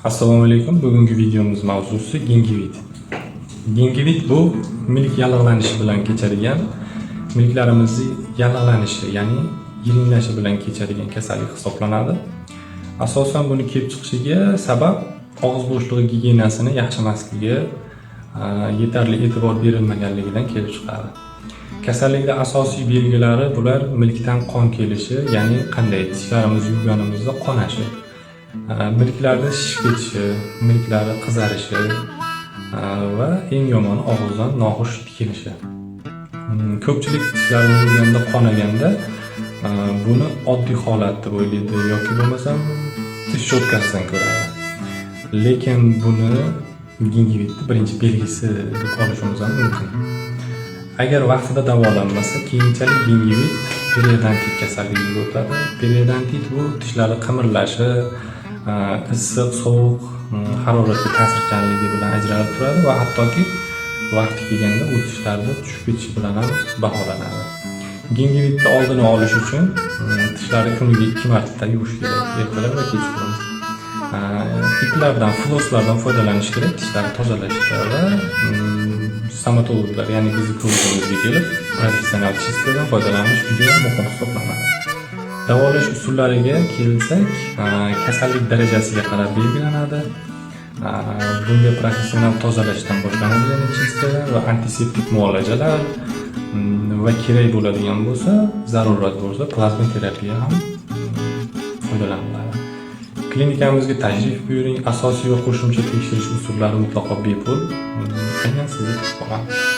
Assalomu alaykum. Bugungi videomiz mavzusi gingivit. Gingivit bu milk yallig'lanishi bilan kechadigan, milklarimizni yallig'lanishi, ya'ni yirinlashi bilan kechadigan kasallik hisoblanadi. Asosan buni kelib chiqishiga sabab og'iz bo'shlig'i gigiyenasini yaxshi emasligi, yetarli e'tibor berilmaganligidan kelib chiqadi. Kasallikning asosiy belgilari bular milkdan qon kelishi, ya'ni qanday tishlarimizni yuvganimizda qonashi, milklarda shishib ketishi, milklari qizarishi va eng yomoni og'izdan noxush hid kelishi. Ko'pchilik tishlarini yuvganda qonaganda buni oddiy holat deb o'ylaydi yoki bo'lmasam tish cho'tkasidan ko'radi. Lekin buni gingivitning birinchi belgisi deb olishimiz ham mumkin. Agar vaqtida davolanmasa, keyinchalik gingivit periodontit kasalligiga o'tadi. Periodontit bu tishlarning qimirlashi, issiq, sovuq, haroratga ta'sirchanligi bilan ajralib turadi va hattoki vaqti kelganda u tishlarni tushib ketishi bilan ham baholanadi. Gingivitni oldini olish uchun tishlarni kuniga 2 marta yuvish kerak, ertalab va kechqurun. Iplardan, floslardan foydalanish kerak tishlarni tozalashda va stomatologlar, ya'ni bizni klubimizga kelib professional chistkadan foydalanish juda muhim hisoblanadi. Davolash usullariga kelsak, kasallik darajasiga qarab belgilanadi. Bunga professional tozalashdan boshlanadi, ya'ni chistkalar va antiseptik muolajalar va kerak bo'ladigan bo'lsa, zarurat bo'lsa, plazma terapiya ham foydalaniladi. Klinikamizga tashrif buyuring. Asosiy va qo'shimcha tekshirish usullari mutlaqo bepul. Aynan sizni kutib qolamiz.